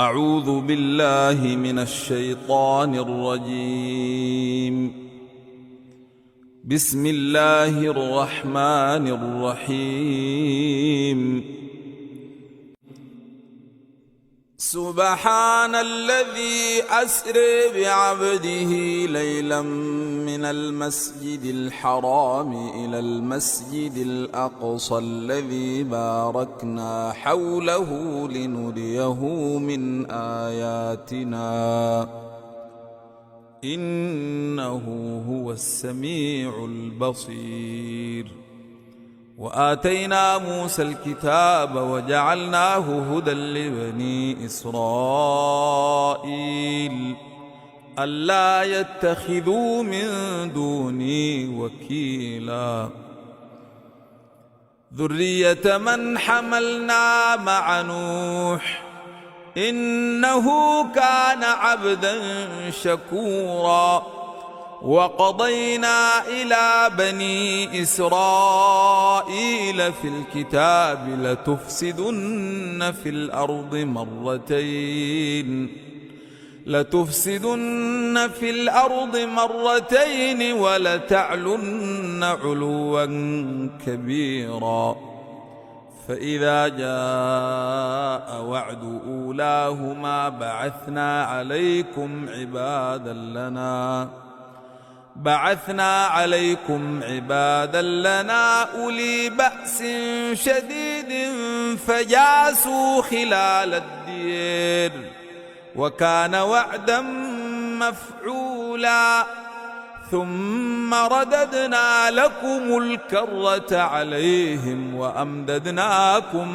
أعوذ بالله من الشيطان الرجيم. بسم الله الرحمن الرحيم. سبحان الذي أسرى بعبده ليلا من المسجد الحرام إلى المسجد الأقصى الذي باركنا حوله لنريه من آياتنا إنه هو السميع البصير. وآتينا موسى الكتاب وجعلناه هدى لبني إسرائيل ألا يتخذوا من دوني وكيلا. ذرية من حملنا مع نوح إنه كان عبدا شكورا. وقضينا إلى بني إسرائيل في الكتاب لتفسدن في الأرض مرتين ولتعلن علوا كبيرا. فإذا جاء وعد أولاهما بعثنا عليكم عبادا لنا أولي بأس شديد فجاسوا خلال الدير وكان وعدا مفعولا. ثم رددنا لكم الكرة عليهم وأمددناكم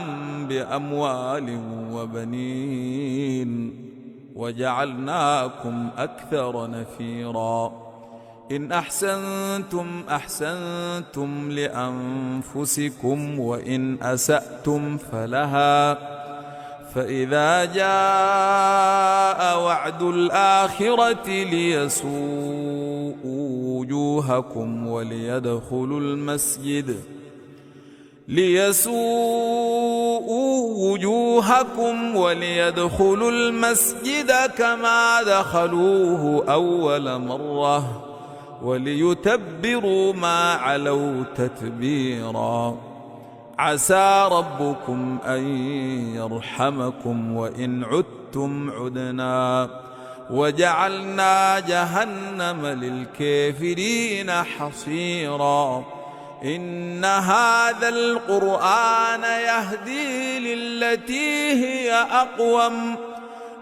بأموال وبنين وجعلناكم أكثر نفيرا. إن أحسنتم أحسنتم لأنفسكم وإن أسأتم فلها. فإذا جاء وعد الآخرة ليسوءوا وجوهكم وليدخلوا المسجد كما دخلوه أول مرة وليتبروا ما علوا تتبيرا. عسى ربكم أن يرحمكم وإن عدتم عدنا وجعلنا جهنم للكافرين حصيرا. إن هذا القرآن يهدي للتي هي أقوم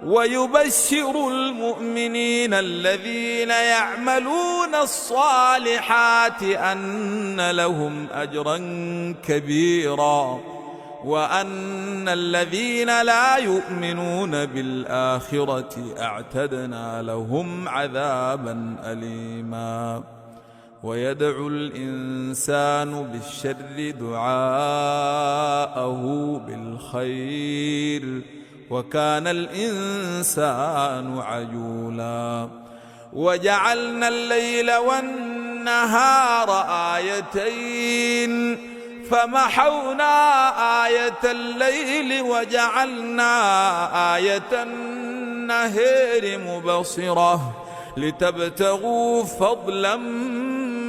ويبشر المؤمنين الذين يعملون الصالحات أن لهم أجرا كبيرا وأن الذين لا يؤمنون بالآخرة أعتدنا لهم عذابا أليما. ويدعو الإنسان بالشر دعاءه بالخير وكان الإنسان عجولا. وجعلنا الليل والنهار آيتين فمحونا آية الليل وجعلنا آية النهار مبصرة لتبتغوا فضلا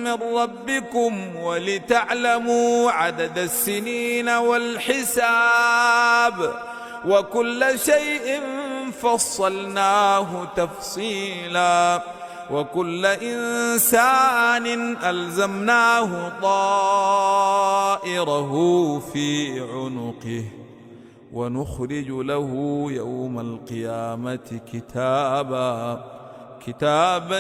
من ربكم ولتعلموا عدد السنين والحساب وكل شيء فصلناه تفصيلا. وكل إنسان ألزمناه طائره في عنقه ونخرج له يوم القيامة كتابا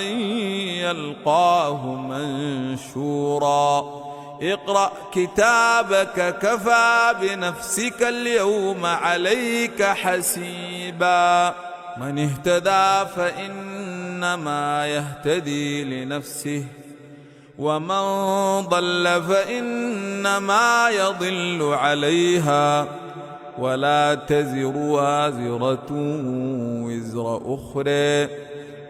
يلقاه منشورا. اقرأ كتابك كفى بنفسك اليوم عليك حسيبا. من اهتدى فإنما يهتدي لنفسه ومن ضل فإنما يضل عليها ولا تزر وازرة وزر أخرى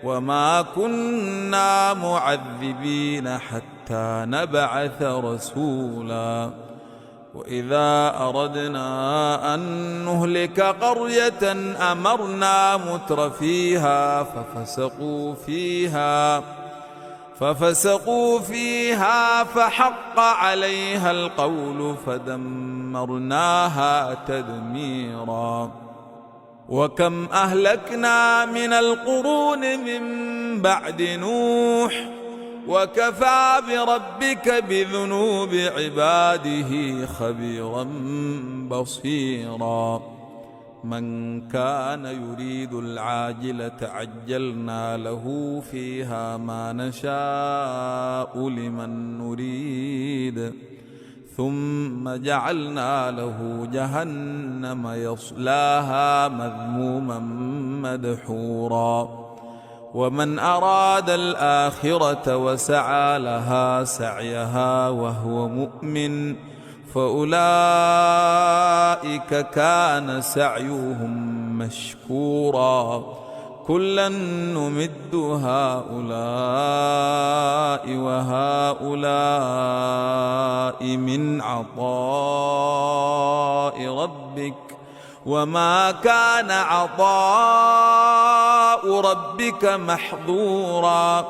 وما كنا معذبين حتى نبعث رسولا. وإذا أردنا أن نهلك قرية أمرنا مترفيها ففسقوا فيها فحق عليها القول فدمرناها تدميرا. وكم أهلكنا من القرون من بعد نوح وكفى بربك بذنوب عباده خبيرا بصيرا. من كان يريد العاجلة عجلنا له فيها ما نشاء لمن نريد ثم جعلنا له جهنم يصلاها مذموما مدحورا. ومن أراد الآخرة وسعى لها سعيها وهو مؤمن فأولئك كان سعيهم مشكورا. كلا نمد هؤلاء وهؤلاء من عطاء ربك وما كان عطاء ربك محظورا.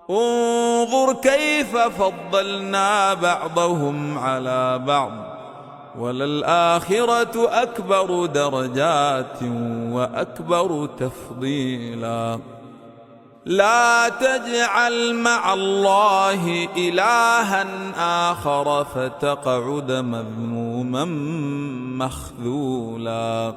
انظر كيف فضلنا بعضهم على بعض وللآخرة أكبر درجات وأكبر تفضيلا. لا تجعل مع الله إلها آخر فتقعد مذموما مخذولا.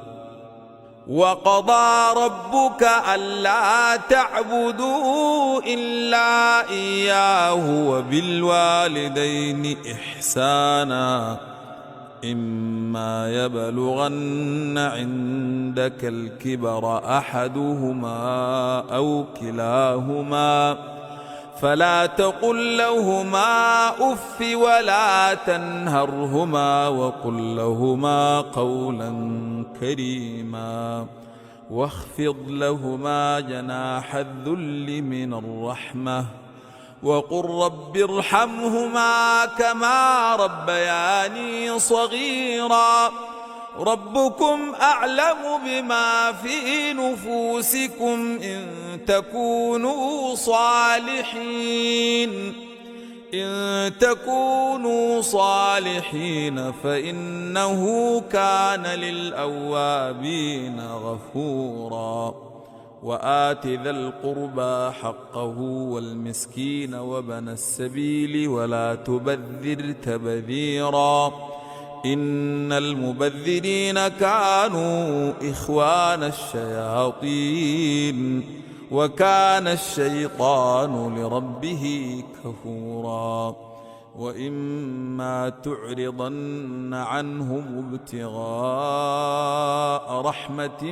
وقضى ربك ألا تعبدوا إلا إياه وبالوالدين إحسانا إما يبلغن عندك الكبر أحدهما أو كلاهما فلا تقل لهما أف ولا تنهرهما وقل لهما قولا كريما واخفض لهما جناح الذل من الرحمة وقل رب ارحمهما كما ربياني صغيرا. ربكم أعلم بما في نفوسكم إن تكونوا صالحين فإنه كان للأوابين غفورا. وآت ذا القربى حقه والمسكين وابن السبيل ولا تبذر تبذيرا إن المبذرين كانوا إخوان الشياطين وكان الشيطان لربه كفورا. وإما تعرضن عنهم ابتغاء رحمة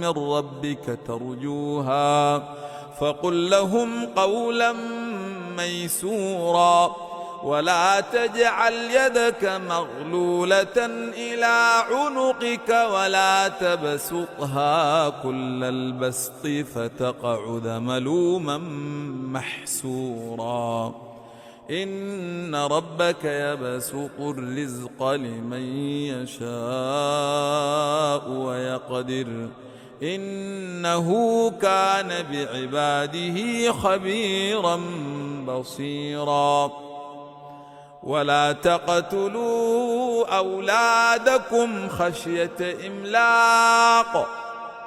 من ربك ترجوها فقل لهم قولا ميسورا. ولا تجعل يدك مغلولة إلى عنقك ولا تبسطها كل البسط فتقعد ملوما محسورا. إن ربك يبسط الرزق لمن يشاء ويقدر إنه كان بعباده خبيرا بصيرا. ولا تقتلوا أولادكم خشية إملاق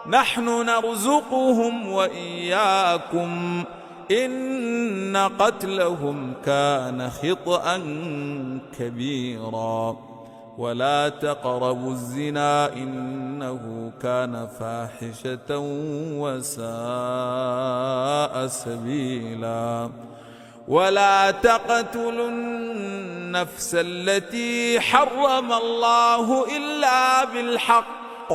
نحن نرزقهم وإياكم إن قتلهم كان خطأ كبيرا. ولا تقربوا الزنا إنه كان فاحشة وساء سبيلا. ولا تقتلوا النفس التي حرم الله إلا بالحق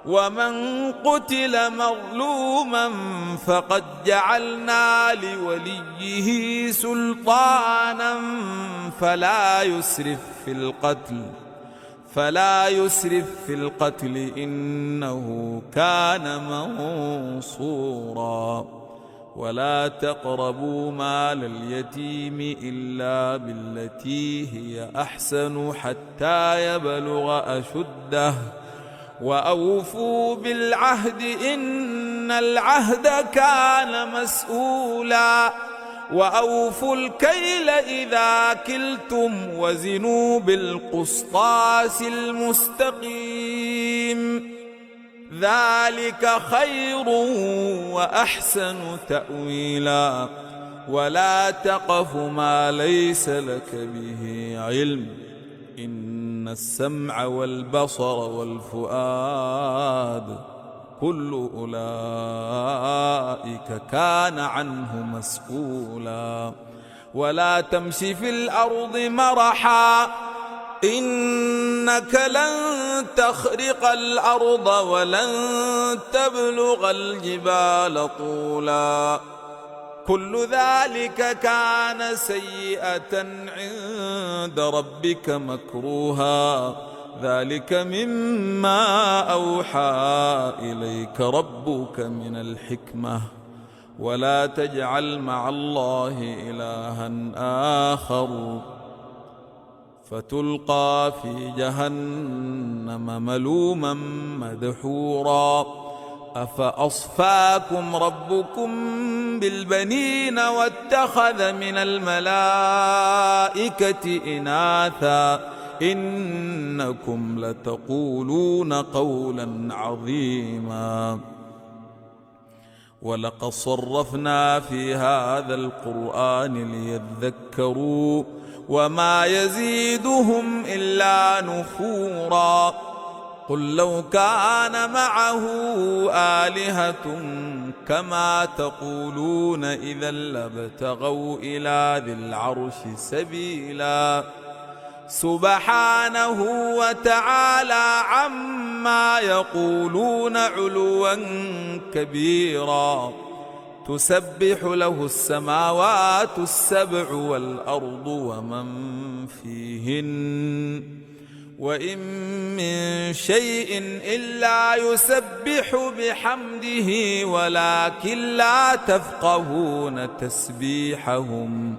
ومن قتل مظلوما فقد جعلنا لوليه سلطانا فلا يسرف في القتل إنه كان منصورا. ولا تقربوا مال اليتيم إلا بالتي هي أحسن حتى يبلغ أشده وأوفوا بالعهد إن العهد كان مسؤولا وأوفوا الكيل إذا كلتم وزنوا بالقسطاس المستقيم ذلك خير وأحسن تأويلا ولا تقف ما ليس لك به علم إن السمع والبصر والفؤاد كل أولئك كان عنه مسؤولا ولا تمش في الأرض مرحا إنك لن تخرق الأرض ولن تبلغ الجبال طولا كل ذلك كان سيئة عند ربك مكروها ذلك مما أوحى إليك ربك من الحكمة ولا تجعل مع الله إلها آخر فتلقى في جهنم ملوما مدحورا أفأصفاكم ربكم بالبنين واتخذ من الملائكة إناثا إنكم لتقولون قولا عظيما ولقد صرفنا في هذا القرآن ليذكروا وما يزيدهم إلا نفورا قل لو كان معه آلهة كما تقولون إذا لابتغوا إلى ذي العرش سبيلا سبحانه وتعالى عما يقولون علوا كبيرا تسبح له السماوات السبع والأرض ومن فيهن وإن من شيء إلا يسبح بحمده ولكن لا تفقهون تسبيحهم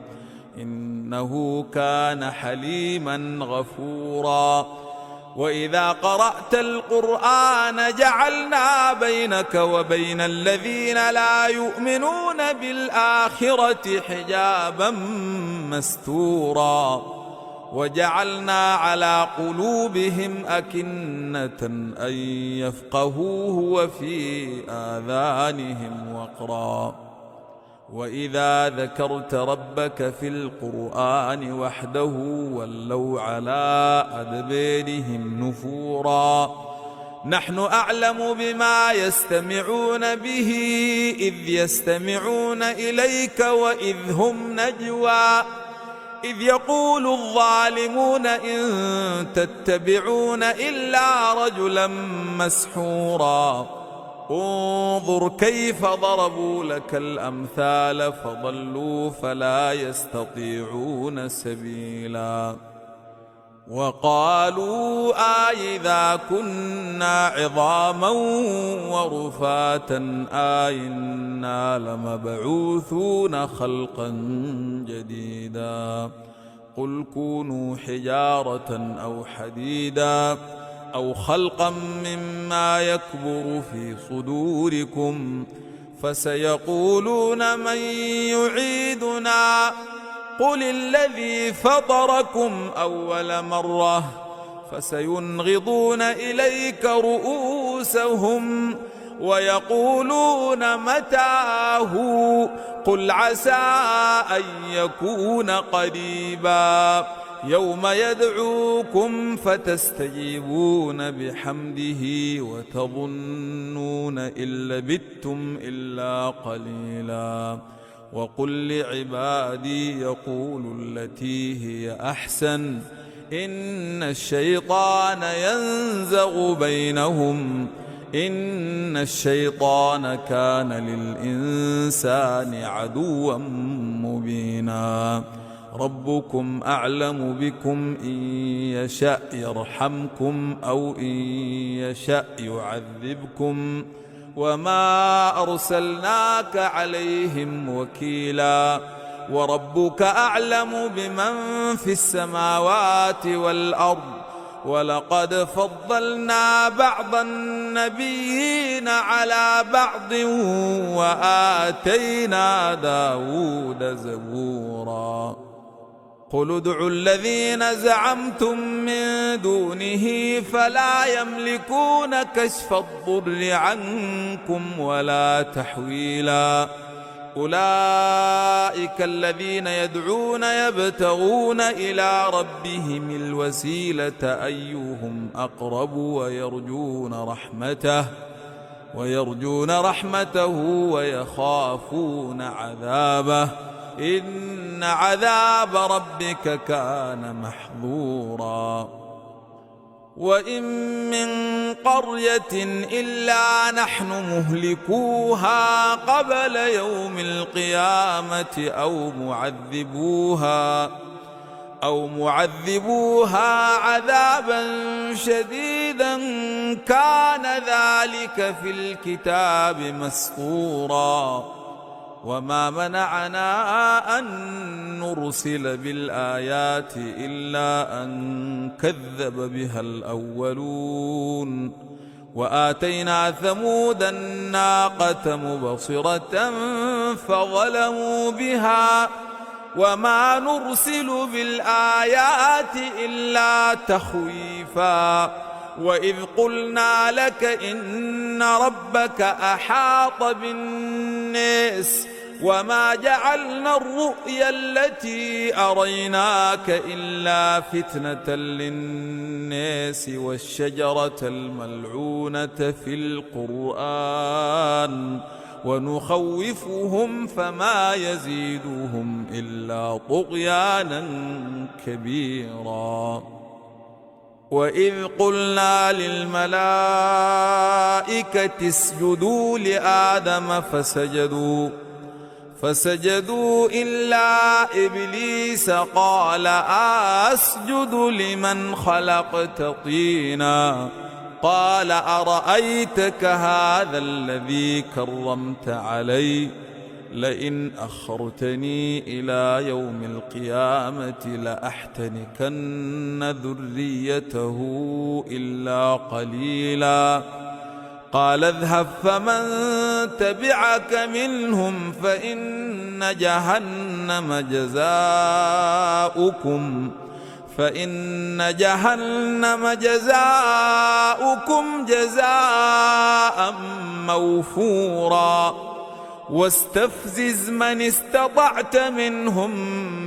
إنه كان حليما غفورا وإذا قرأت القرآن جعلنا بينك وبين الذين لا يؤمنون بالآخرة حجابا مستورا وجعلنا على قلوبهم أكنة أن يفقهوه وفي آذانهم وقرا وإذا ذكرت ربك في القرآن وحده ولوا على أدبارهم نفورا نحن أعلم بما يستمعون به إذ يستمعون إليك وإذ هم نجوى إذ يقول الظالمون إن تتبعون إلا رجلا مسحورا انظر كيف ضربوا لك الأمثال فضلوا فلا يستطيعون سبيلا وقالوا أإذا كنا عظاما ورفاتا أإنا لمبعوثون خلقا جديدا قل كونوا حجارة أو حديدا أو خلقا مما يكبر في صدوركم فسيقولون من يعيدنا قل الذي فطركم أول مرة فسينغضون إليك رؤوسهم ويقولون متاه قل عسى أن يكون قريبا يوم يدعوكم فتستجيبون بحمده وتظنون إن لبثتم إلا قليلا وقل لعبادي يقولوا التي هي أحسن إن الشيطان ينزغ بينهم إن الشيطان كان للإنسان عدوا مبينا ربكم أعلم بكم إن يشأ يرحمكم أو إن يشأ يعذبكم وما أرسلناك عليهم وكيلا وربك أعلم بمن في السماوات والأرض ولقد فضلنا بعض النبيين على بعض وآتينا داود زبورا قل ادعوا الذين زعمتم من دونه فلا يملكون كشف الضر عنكم ولا تحويلا أولئك الذين يدعون يبتغون إلى ربهم الوسيلة أيهم أقرب ويرجون رحمته ويخافون عذابه إن عذاب ربك كان محظورا وإن من قرية إلا نحن مهلكوها قبل يوم القيامة أو معذبوها عذابا شديدا كان ذلك في الكتاب مسطورا وما منعنا أن نرسل بالآيات إلا أن كذب بها الأولون وآتينا ثمود الناقة مبصرة فظلموا بها وما نرسل بالآيات إلا تخويفا وإذ قلنا لك إن ربك أحاط بالناس وما جعلنا الرؤيا التي أريناك إلا فتنة للناس والشجرة الملعونة في القرآن ونخوفهم فما يزيدهم إلا طغيانا كبيرا وإذ قلنا للملائكة اسجدوا لآدم فسجدوا إلا إبليس قال أسجد لمن خلقت طينا قال أرأيتك هذا الذي كرمت علي لئن أخرتني إلى يوم القيامة لأحتنكن ذريته إلا قليلا قال اذهب فمن تبعك منهم فإن جهنم جزاؤكم جزاء موفورا واستفزز من استطعت منهم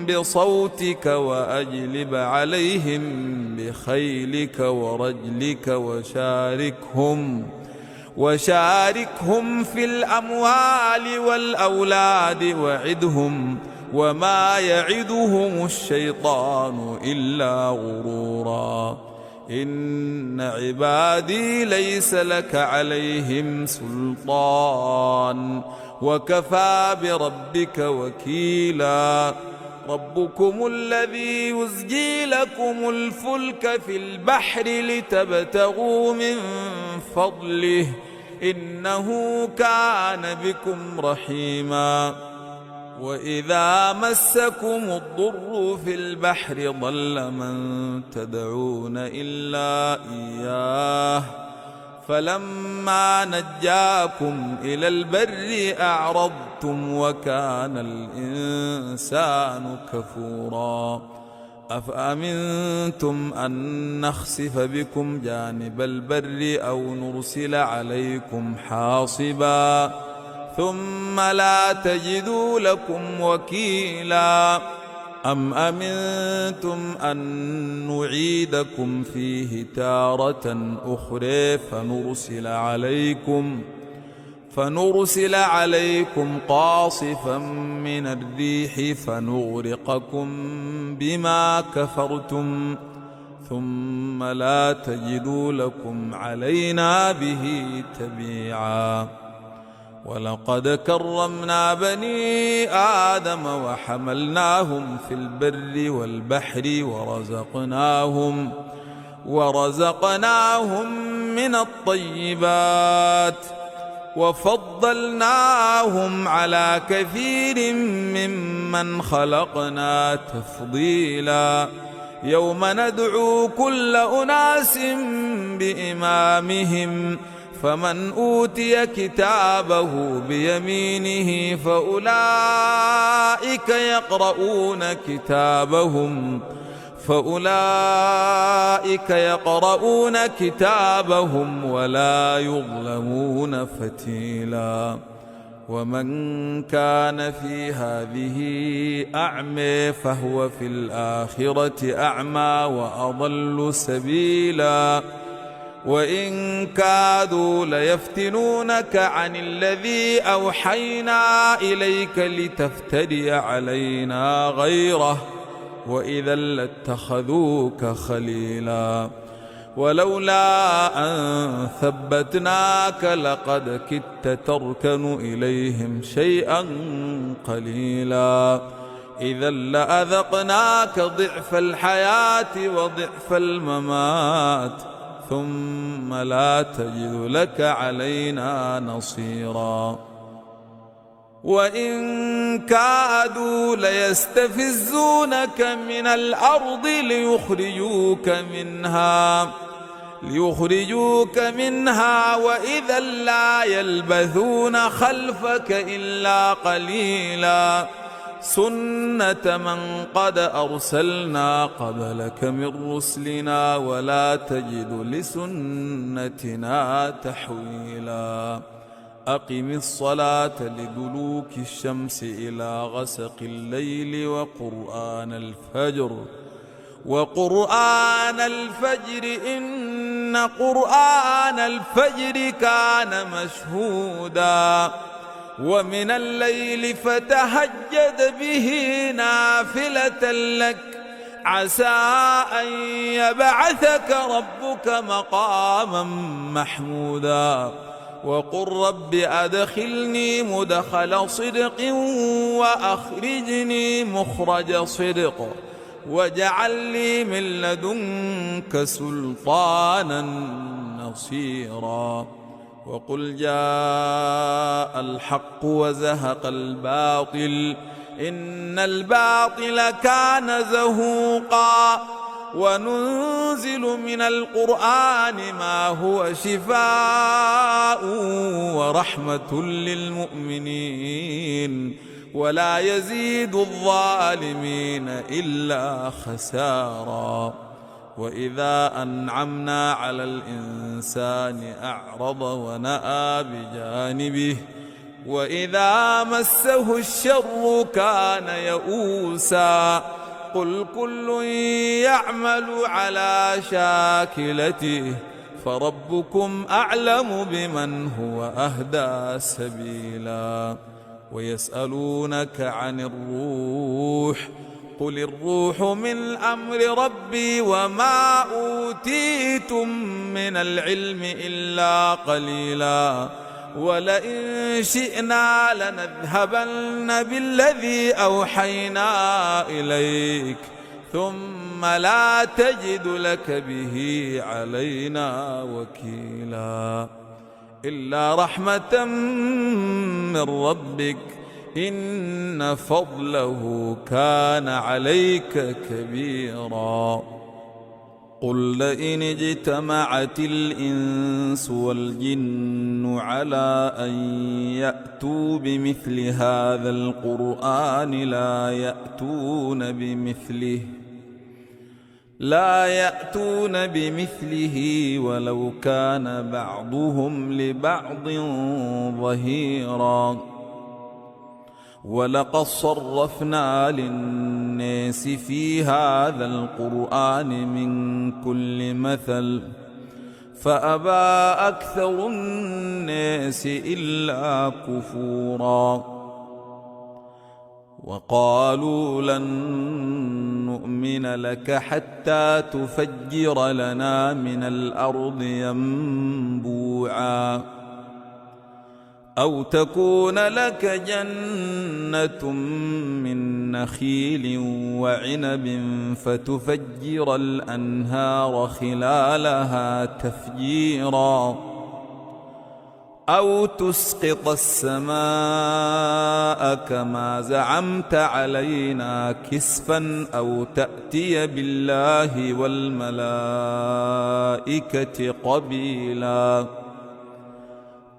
بصوتك وأجلب عليهم بخيلك ورجلك وشاركهم في الأموال والأولاد وعدهم وما يعدهم الشيطان إلا غرورا إن عبادي ليس لك عليهم سلطان وكفى بربك وكيلا ربكم الذي يزجي لكم الفلك في البحر لتبتغوا من فضله إنه كان بكم رحيما وإذا مسكم الضر في البحر ضل من تدعون إلا إياه فلما نجاكم إلى البر أعرضتم وكان الإنسان كفورا أفأمنتم أن نخسف بكم جانب البر أو نرسل عليكم حاصبا ثم لا تجدوا لكم وكيلا أم أمنتم أن نعيدكم فيه تارة أخرى فنرسل عليكم قاصفا من الريح فنغرقكم بما كفرتم ثم لا تجدوا لكم علينا به تبيعا ولقد كرمنا بني آدم وحملناهم في البر والبحر ورزقناهم من الطيبات وفضلناهم على كثير ممن خلقنا تفضيلا يوم ندعو كل أناس بإمامهم فمن أوتي كتابه بيمينه فأولئك يقرؤون كتابهم ولا يظلمون فتيلا ومن كان في هذه أعمى فهو في الآخرة أعمى وأضل سبيلا وإن كادوا ليفتنونك عن الذي أوحينا إليك لتفتري علينا غيره وإذا لاتخذوك خليلا ولولا أن ثبتناك لقد كدت تركن إليهم شيئا قليلا إذا لأذقناك ضعف الحياة وضعف الممات ثم لا تجد لك علينا نصيرا وإن كادوا ليستفزونك من الأرض ليخرجوك منها وإذا لا يلبثون خلفك إلا قليلا سنة من قد أرسلنا قبلك من رسلنا ولا تجد لسنتنا تحويلا أقم الصلاة لدلوك الشمس إلى غسق الليل وقرآن الفجر إن قرآن الفجر كان مشهودا ومن الليل فتهجد به نافلة لك عسى أن يبعثك ربك مقاما محمودا وقل رب أدخلني مدخل صدق وأخرجني مخرج صدق واجعل لي من لدنك سلطانا نصيرا وقل جاء الحق وزهق الباطل إن الباطل كان زهوقا وننزل من القرآن ما هو شفاء ورحمة للمؤمنين ولا يزيد الظالمين إلا خسارا وإذا أنعمنا على الإنسان أعرض ونأى بجانبه وإذا مسه الشر كان يئوسا قل كل يعمل على شاكلته فربكم أعلم بمن هو أهدى سبيلا ويسألونك عن الروح قل الروح من أمر ربي وما أوتيتم من العلم إلا قليلا ولئن شئنا لنذهبن بالذي أوحينا إليك ثم لا تجد لك به علينا وكيلا إلا رحمة من ربك إن فضله كان عليك كبيرا قل لئن اجتمعت الإنس والجن على أن يأتوا بمثل هذا القرآن لا يأتون بمثله ولو كان بعضهم لبعض ظهيرا ولقد صرفنا للناس في هذا القرآن من كل مثل فأبى أكثر الناس إلا كفورا وقالوا لن نؤمن لك حتى تفجر لنا من الأرض ينبوعا أو تكون لك جنة من نخيل وعنب فتفجر الأنهار خلالها تفجيرا أو تسقط السماء كما زعمت علينا كسفا أو تأتي بالله والملائكة قبيلا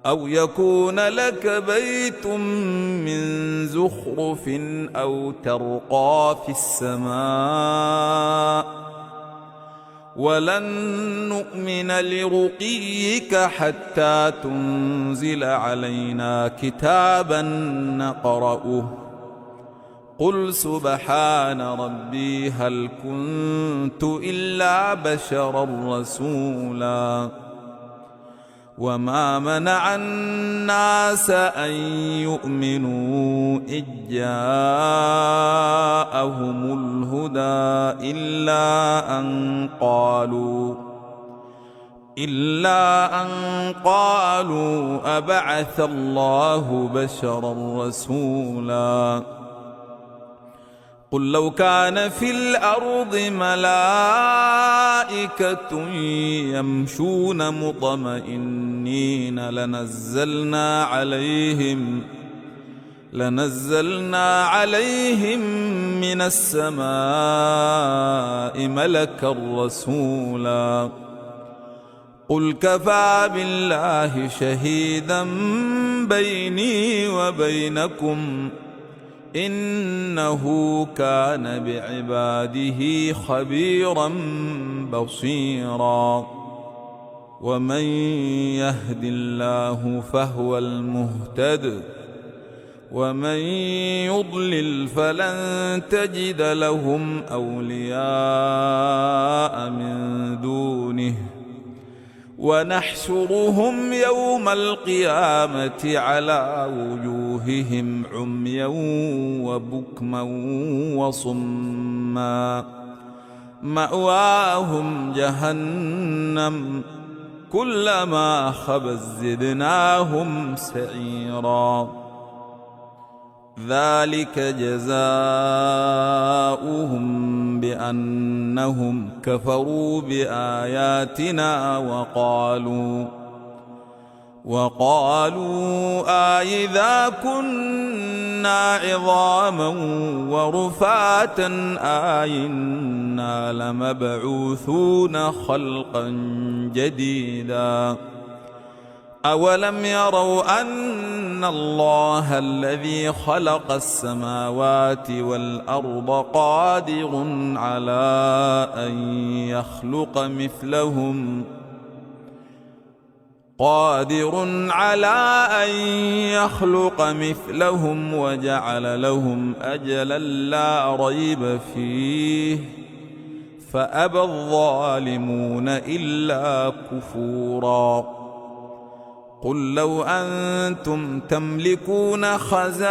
أو يكون لك بيت من زخرف أو ترقى في السماء ولن نؤمن لرقيك حتى تنزل علينا كتابا نقرأه قل سبحان ربي هل كنت إلا بشرا رسولا وما منع الناس أن يؤمنوا إذ جاءهم الهدى إلا أن قالوا أبعث الله بشرا رسولا قل لو كان في الأرض ملائكة يمشون مطمئنين لنزلنا عليهم من السماء ملكا رسولا قل كفى بالله شهيدا بيني وبينكم إنه كان بعباده خبيرا بصيرا ومن يهد الله فهو المهتد ومن يضلل فلن تجد لهم أولياء من دونه ونحشرهم يوم القيامة على وجوههم عميا وبكما وصما مأواهم جهنم كلما خبت زدناهم سعيرا ذلك جزاؤهم بأنهم كفروا بآياتنا وقالوا أإذا كنا عظاما ورفاتا أإنا لمبعوثون خلقا جديدا أولم يروا أن الله الذي خلق السماوات والأرض قادر على أن يخلق مثلهم وجعل لهم أجلا لا ريب فيه فأبى الظالمون إلا كفورا قل لو أنتم تملكون خزائن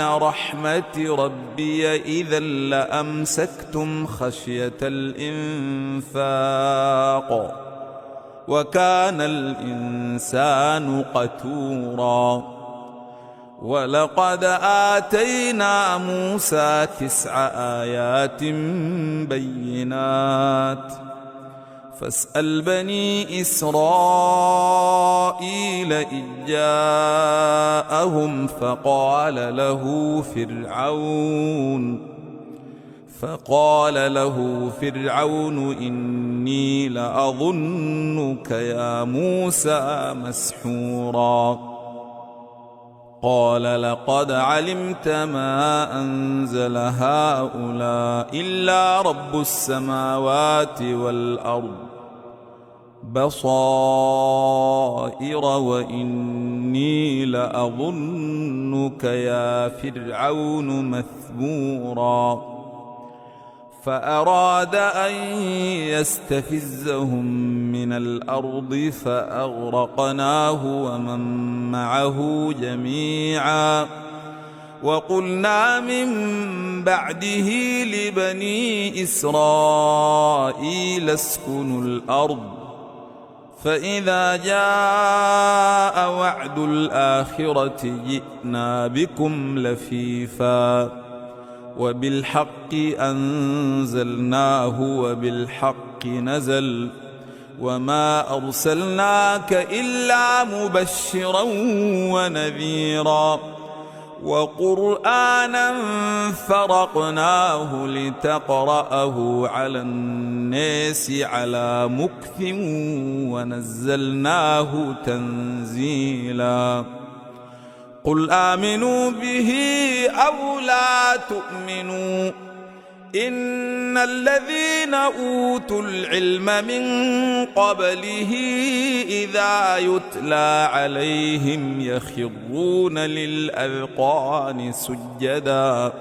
رحمة ربي إذا لأمسكتم خشية الإنفاق وكان الإنسان قتورا ولقد آتينا موسى 9 آيات بينات فاسأل بني إسرائيل إذ جاءهم فقال له فرعون إني لأظنك يا موسى مسحورا قال لقد علمت ما أنزل هؤلاء إلا رب السماوات والأرض بصائر وإني لأظنك يا فرعون مثبورا فأراد أن يستفزهم من الأرض فأغرقناه ومن معه جميعا وقلنا من بعده لبني إسرائيل اسكنوا الأرض فإذا جاء وعد الآخرة جئنا بكم لفيفا وبالحق أنزلناه وبالحق نزل وما أرسلناك إلا مبشرا ونذيرا وقرآنا فرقناه لتقرأه على الناس على مكث ونزلناه تنزيلا قل آمنوا به أو لا تؤمنوا إن الذين أوتوا العلم من قبله إذا يتلى عليهم يخرون للأذقان سجدا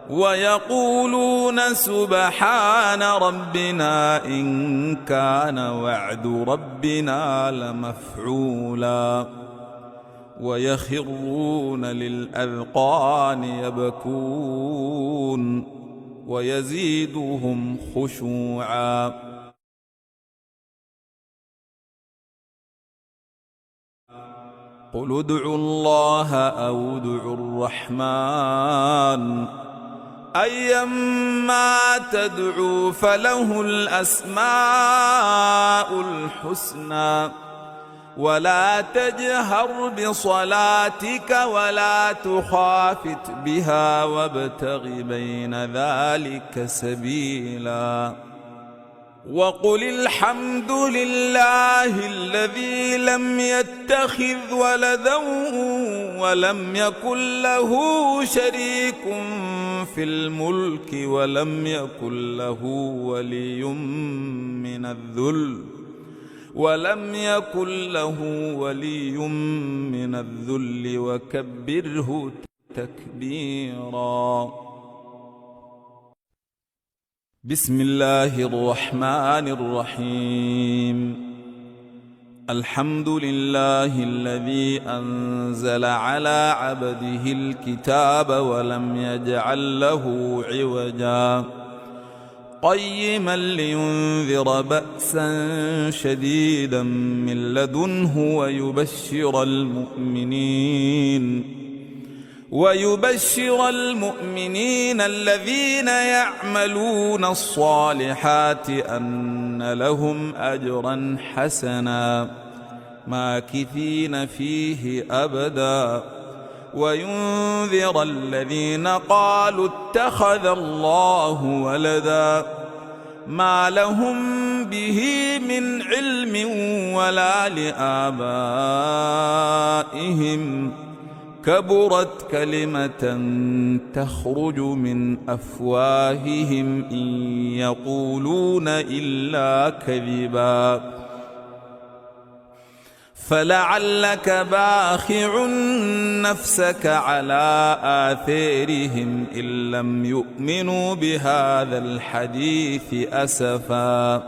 ويقولون سبحان ربنا إن كان وعد ربنا لمفعولا ويخرون للأذقان يبكون ويزيدهم خشوعا قل ادعوا الله أو ادعوا الرحمن أيما تدعوا فله الأسماء الحسنى ولا تجهر بصلاتك ولا تخافت بها وابتغ بين ذلك سبيلا وقل الحمد لله الذي لم يتخذ ولدا ولم يكن له شريك في الملك ولم يكن له ولي من الذل وكبره تكبيرا بسم الله الرحمن الرحيم الحمد لله الذي أنزل على عبده الكتاب ولم يجعل له عوجا قيما لينذر بأسا شديدا من لدنه ويبشر المؤمنين الذين يعملون الصالحات أن لهم أجرا حسنا ماكثين فيه أبدا وينذر الذين قالوا اتخذ الله ولدا ما لهم به من علم ولا لآبائهم كبرت كلمة تخرج من أفواههم إن يقولون إلا كذبا فلعلك باخع نفسك على آثارهم إن لم يؤمنوا بهذا الحديث أسفا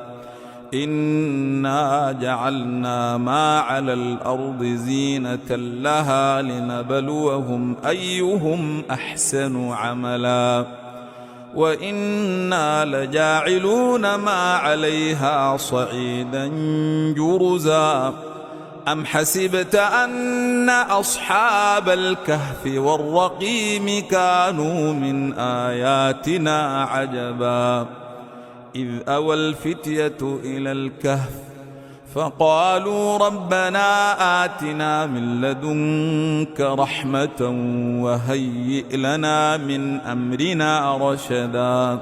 إنا جعلنا ما على الأرض زينة لها لنبلوهم أيهم أحسن عملا وإنا لجاعلون ما عليها صعيدا جرزا أم حسبت أن أصحاب الكهف والرقيم كانوا من آياتنا عجبا إذ أوى الفتية إلى الكهف فقالوا ربنا آتنا من لدنك رحمة وهيئ لنا من أمرنا رشدا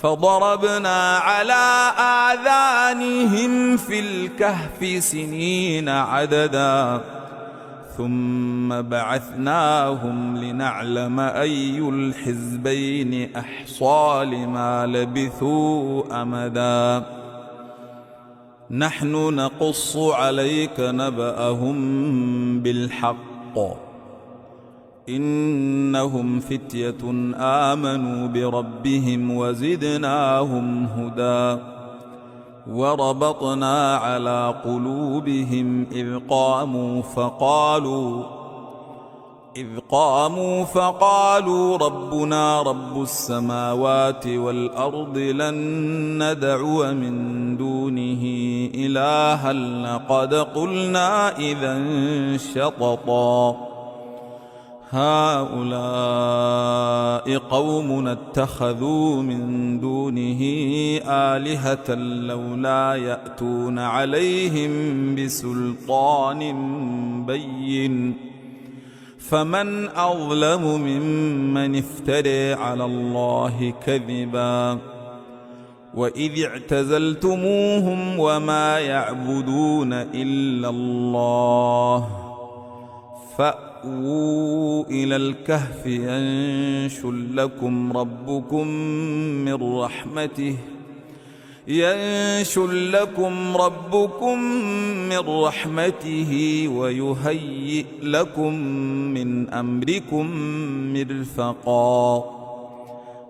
فضربنا على آذانهم في الكهف سنين عددا ثم بعثناهم لنعلم أي الحزبين أحصى لما لبثوا أمدا نحن نقص عليك نبأهم بالحق إنهم فتية آمنوا بربهم وزدناهم هدى وربطنا على قلوبهم إذ قاموا فقالوا ربنا رب السماوات والأرض لن ندعو من دونه إلها لقد قلنا إذا شططا هؤلاء قوم اتخذوا من دونه آلهة لولا يأتون عليهم بسلطان بين فمن أظلم ممن افترى على الله كذبا وإذ اعتزلتموهم وما يعبدون إلا الله فأووا إلى الكهف ينشر لكم ربكم من رحمته ويهيئ لكم من أمركم مرفقا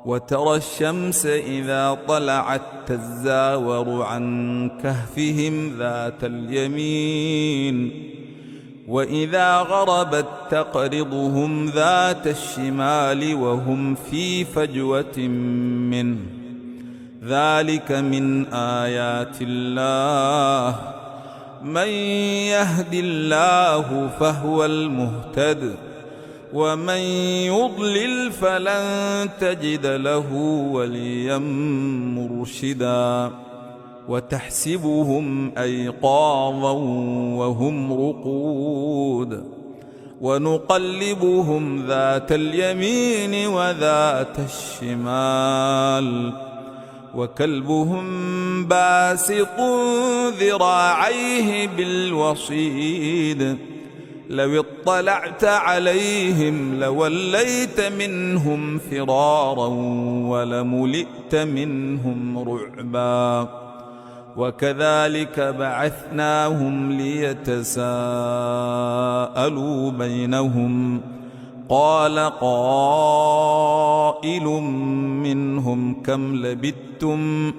وترى الشمس إذا طلعت تزاور عن كهفهم ذات اليمين وإذا غربت تقرضهم ذات الشمال وهم في فجوة منه ذلك من آيات الله من يهد الله فهو المهتد ومن يضلل فلن تجد له وليا مرشدا وتحسبهم أيقاظا وهم رقود ونقلبهم ذات اليمين وذات الشمال وكلبهم باسط ذراعيه بالوصيد لو اطلعت عليهم لوليت منهم فرارا ولملئت منهم رعبا وكذلك بعثناهم ليتساءلوا بينهم قال قائل منهم كم لبثتم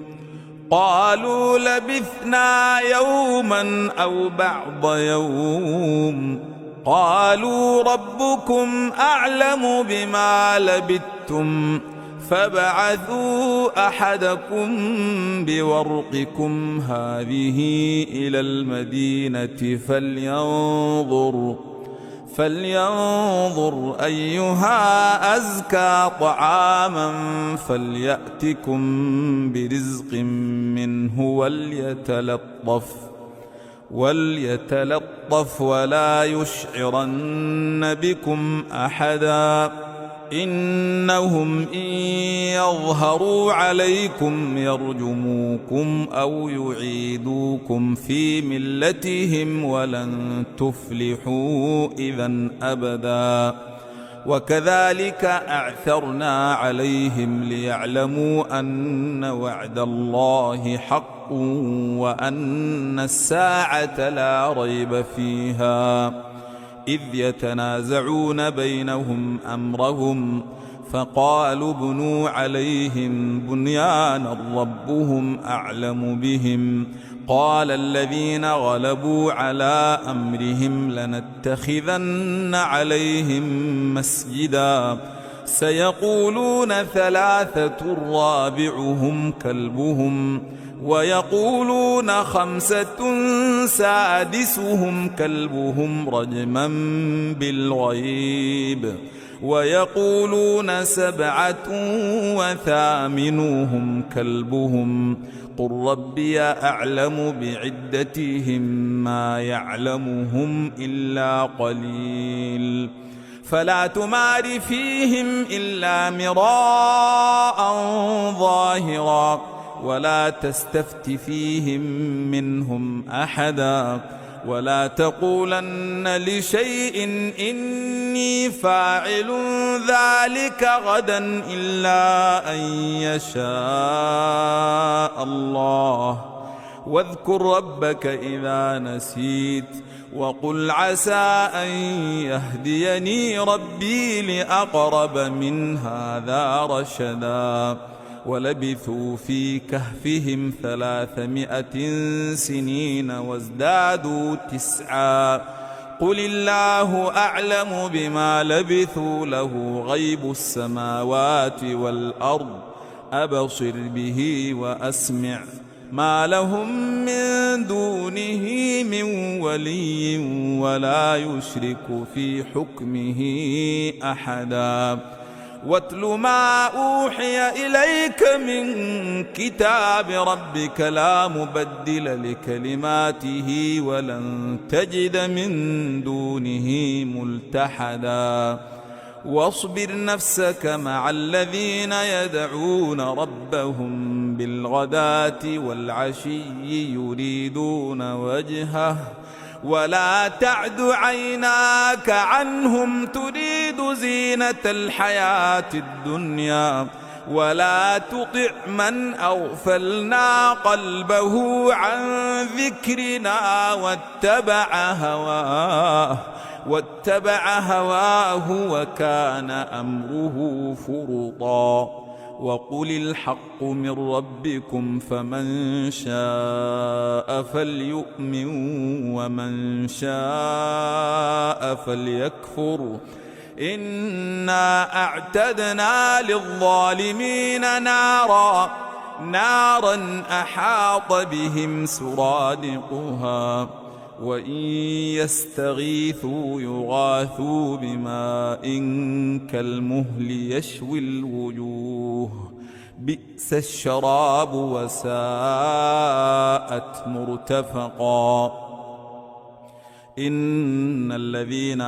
قالوا لبثنا يوما أو بعض يوم قالوا ربكم أعلم بما لبثتم فابعثوا أحدكم بورقكم هذه إلى المدينة فلينظر أيها أزكى طعاما فليأتكم برزق منه وليتلطف ولا يشعرن بكم أحدا إنهم إن يظهروا عليكم يرجموكم أو يعيدوكم في ملتهم ولن تفلحوا إذا أبدا وكذلك أعثرنا عليهم ليعلموا أن وعد الله حق وأن الساعة لا ريب فيها إذ يتنازعون بينهم أمرهم فقالوا ابنوا عليهم بنيانا ربهم أعلم بهم قال الذين غلبوا على أمرهم لنتخذن عليهم مسجدا سيقولون ثلاثة رابعهم كلبهم ويقولون خمسة سادسهم كلبهم رجما بالغيب ويقولون سبعة وثامنهم كلبهم قل ربي أعلم بعدتهم ما يعلمهم إلا قليل فلا تمار فيهم إلا مراء ظاهرا ولا تستفت فيهم منهم أحدا ولا تقولن لشيء إني فاعل ذلك غدا إلا أن يشاء الله واذكر ربك إذا نسيت وقل عسى أن يهديني ربي لأقرب من هذا رشدا ولبثوا في كهفهم 300 سنين وازدادوا 9 قل الله أعلم بما لبثوا له غيب السماوات والأرض أبصر به وأسمع ما لهم من دونه من ولي ولا يشرك في حكمه أحدا واتل ما أوحي إليك من كتاب ربك لا مبدل لكلماته ولن تجد من دونه ملتحدا واصبر نفسك مع الذين يدعون ربهم بالغداة والعشي يريدون وجهه ولا تعد عيناك عنهم تريد زينة الحياة الدنيا ولا تطع من أغفلنا قلبه عن ذكرنا واتبع هواه وكان أمره فرطا وقل الحق من ربكم فمن شاء فليؤمن ومن شاء فليكفر إنا أعتدنا للظالمين نارا أحاط بهم سرادقها وإن يستغيثوا يغاثوا بماء كالمهل يشوي الوجوه بئس الشراب وساءت مرتفقا إن الذين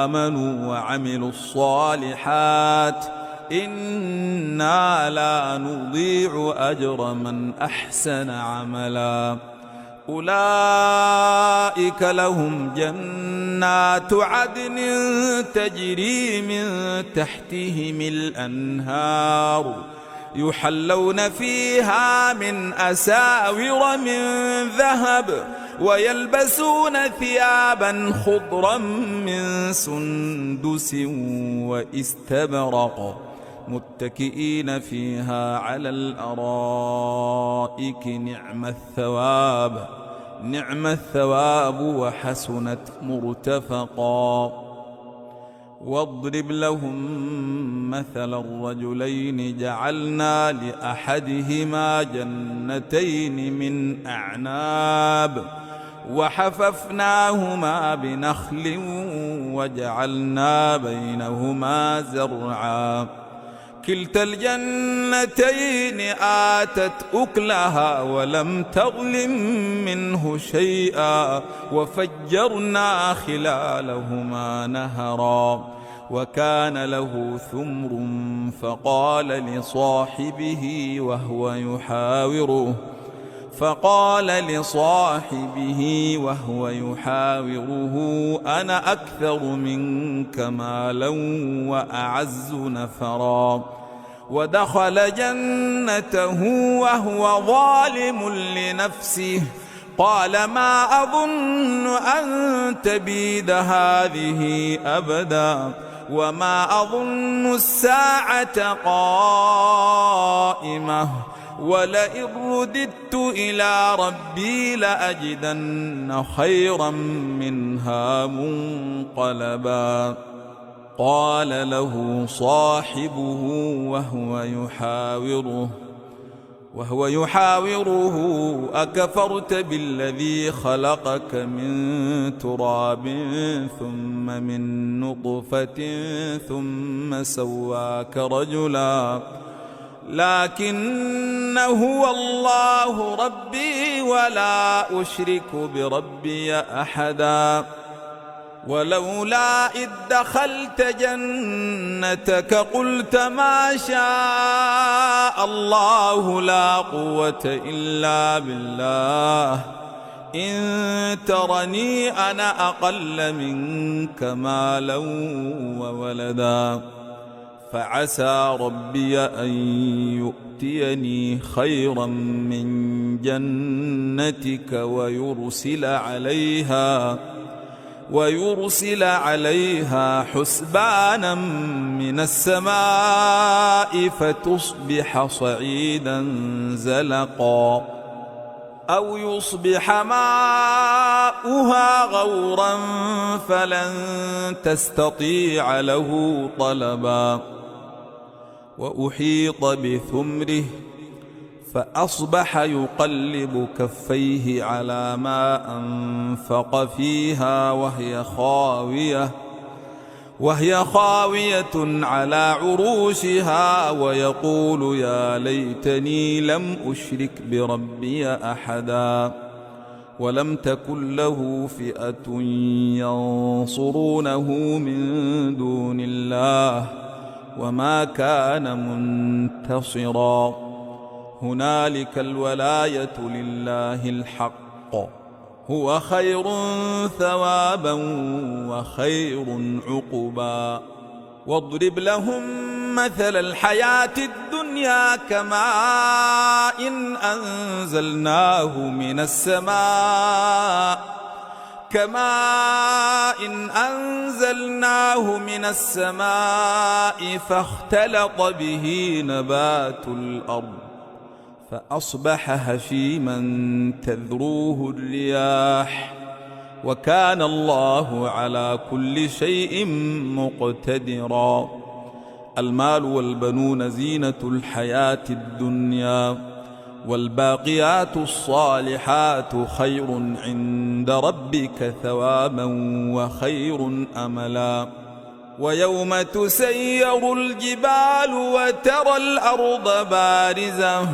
آمنوا وعملوا الصالحات إنا لا نضيع أجر من أحسن عملا أولئك لهم جنات عدن تجري من تحتهم الأنهار يحلون فيها من أساور من ذهب ويلبسون ثيابا خضرا من سندس واستبرق متكئين فيها على الأرائك نعم الثواب وحسنت مرتفقا واضرب لهم مثل الرجلين جعلنا لأحدهما جنتين من أعناب وحففناهما بنخل وجعلنا بينهما زرعا كلتا الجنتين آتت أكلها ولم تظلم منه شيئا وفجرنا خلالهما نهرا وكان له ثمر فقال لصاحبه وهو يحاوره أنا أكثر منك مالا وأعز نفرا ودخل جنته وهو ظالم لنفسه قال ما أظن أن تبيد هذه أبدا وما أظن الساعة قائمة ولئن رددت إلى ربي لأجدن خيرا منها منقلبا قال له صاحبه وهو يحاوره أكفرت بالذي خلقك من تراب ثم من نطفة ثم سواك رجلا لكن هو الله ربي ولا أشرك بربي أحدا ولولا إذ دخلت جنتك قلت ما شاء الله لا قوة إلا بالله إن ترني أنا أقل منك مالا وولدا فعسى ربي أن يؤتيني خيرا من جنتك ويرسل عليها حسبانا من السماء فتصبح صعيدا زلقا أو يصبح ماؤها غورا فلن تستطيع له طلبا وأحيط بثمره فأصبح يقلب كفيه على ما أنفق فيها وهي خاوية على عروشها ويقول يا ليتني لم أشرك بربي أحدا ولم تكن له فئة ينصرونه من دون الله وما كان منتصرا هنالك الولاية لله الحق هو خير ثوابا وخير عقبا واضرب لهم مثل الحياة الدنيا كماء أنزلناه من السماء فاختلط به نبات الأرض فأصبح هشيما تذروه الرياح وكان الله على كل شيء مقتدرا المال والبنون زينة الحياة الدنيا والباقيات الصالحات خير عند ربك ثوابا وخير أملا ويوم تسير الجبال وترى الأرض بارزة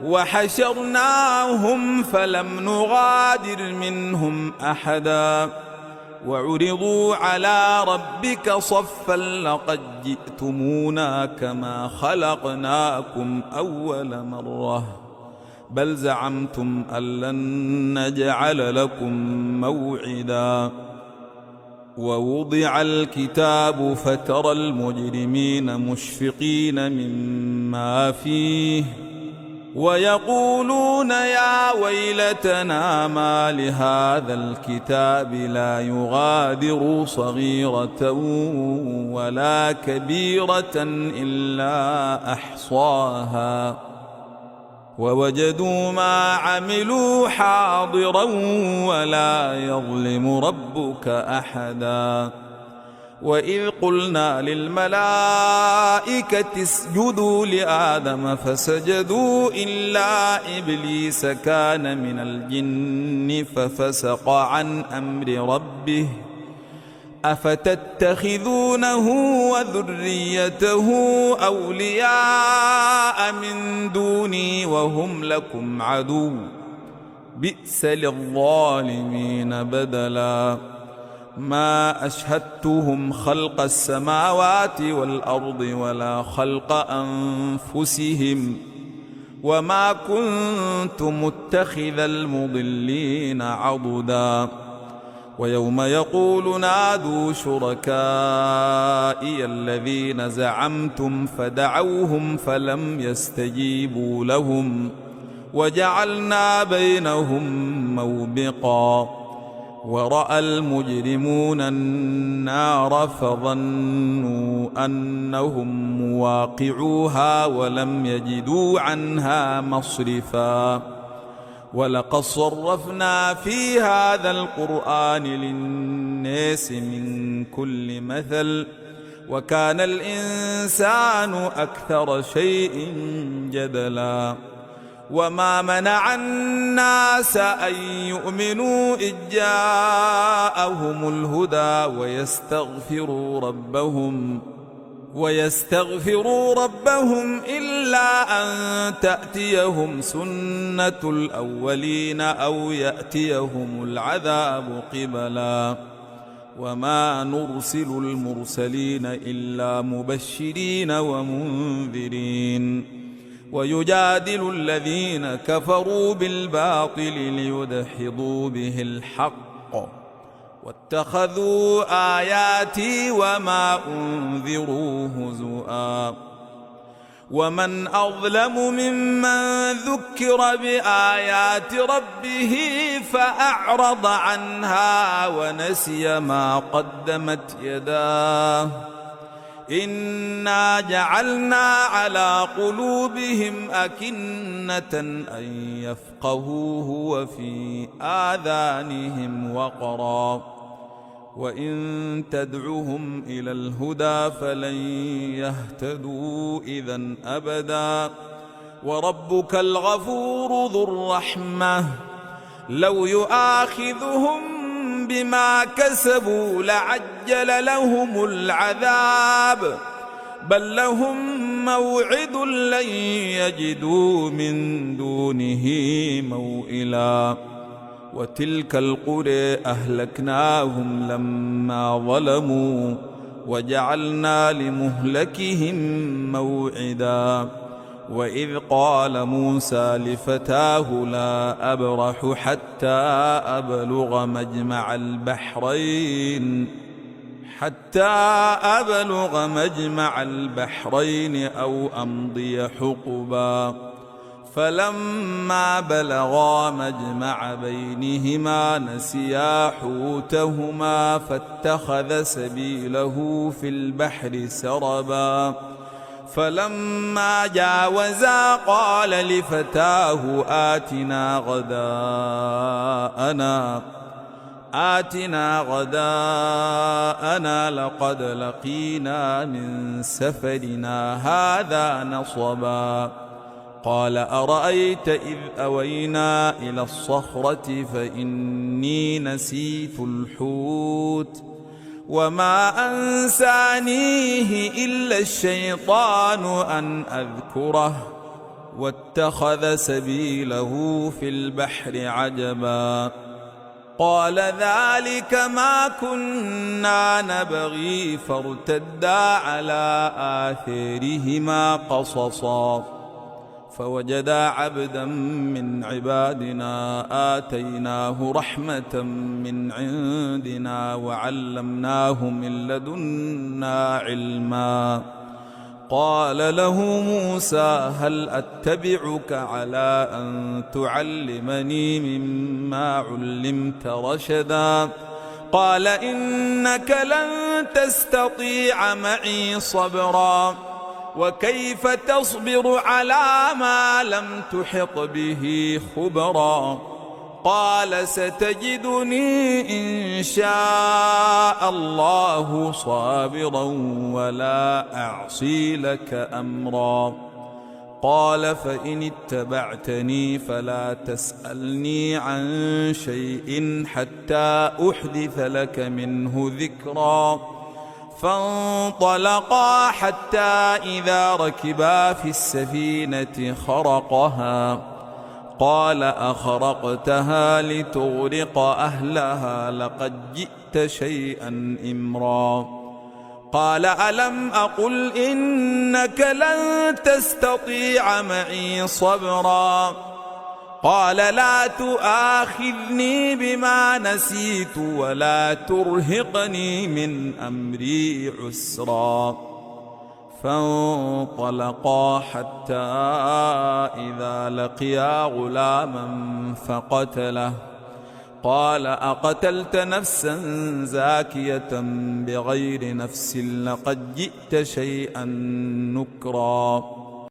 وحشرناهم فلم نغادر منهم أحدا وعرضوا على ربك صفا لقد جئتمونا كما خلقناكم أول مرة بل زعمتم أن لن نجعل لكم موعدا ووضع الكتاب فترى المجرمين مشفقين مما فيه ويقولون يا ويلتنا ما لهذا الكتاب لا يغادر صغيرة ولا كبيرة إلا أحصاها ووجدوا ما عملوا حاضرا ولا يظلم ربك أحدا وإذ قلنا للملائكة اسجدوا لآدم فسجدوا إلا إبليس كان من الجن ففسق عن أمر ربه أفتتخذونه وذريته أولياء من دوني وهم لكم عدو بئس للظالمين بدلا ما أشهدتهم خلق السماوات والأرض ولا خلق أنفسهم وما كنت متخذ المضلين عضدا ويوم يقول نادوا شركائي الذين زعمتم فدعوهم فلم يستجيبوا لهم وجعلنا بينهم موبقا ورأى المجرمون النار فظنوا أنهم مواقعوها ولم يجدوا عنها مصرفا ولقد صرفنا في هذا القرآن للناس من كل مثل وكان الإنسان أكثر شيء جدلا وما منع الناس أن يؤمنوا إذ جاءهم الهدى ويستغفروا ربهم إلا أن تأتيهم سنة الأولين أو يأتيهم العذاب قبلا وما نرسل المرسلين إلا مبشرين ومنذرين ويجادل الذين كفروا بالباطل ليدحضوا به الحق واتخذوا آياتي وما أنذروا هزؤا ومن أظلم ممن ذكر بآيات ربه فأعرض عنها ونسي ما قدمت يداه إنا جعلنا على قلوبهم أكنة أن يفقهوه وفي آذانهم وقرا وإن تدعهم إلى الهدى فلن يهتدوا إذا أبدا وربك الغفور ذو الرحمة لو يؤاخذهم بما كسبوا لعجل لهم العذاب بل لهم موعد لن يجدوا من دونه موئلا وتلك القرى أهلكناهم لما ظلموا وجعلنا لمهلكهم موعدا وإذ قال موسى لفتاه لا أبرح حتى أبلغ مجمع البحرين أو أمضي حقبا فلما بلغا مجمع بينهما نسيا حوتهما فاتخذ سبيله في البحر سربا فلما جاوزا قال لفتاه آتنا غداءنا لقد لقينا من سفرنا هذا نصبا قال أرأيت إذ أوينا إلى الصخرة فإني نسيت الحوت وما أنسانيه إلا الشيطان أن أذكره واتخذ سبيله في البحر عجبا قال ذلك ما كنا نبغي فارتدا على آثارهما قصصا فوجدا عبدا من عبادنا آتيناه رحمة من عندنا وعلمناه من لدنا علما قال له موسى هل أتبعك على أن تعلمني مما علمت رشدا قال إنك لن تستطيع معي صبرا وكيف تصبر على ما لم تحط به خبرا قال ستجدني إن شاء الله صابرا ولا أعصي لك أمرا قال فإن اتبعتني فلا تسألني عن شيء حتى أحدث لك منه ذكرا فانطلقا حتى إذا ركبا في السفينة خرقها قال أخرقتها لتغرق أهلها لقد جئت شيئا إمرا قال ألم أقل إنك لن تستطيع معي صبرا قال لا تؤاخذني بما نسيت ولا ترهقني من أمري عسرا فانطلقا حتى إذا لقيا غلاما فقتله قال أقتلت نفسا زاكية بغير نفس لقد جئت شيئا نكرا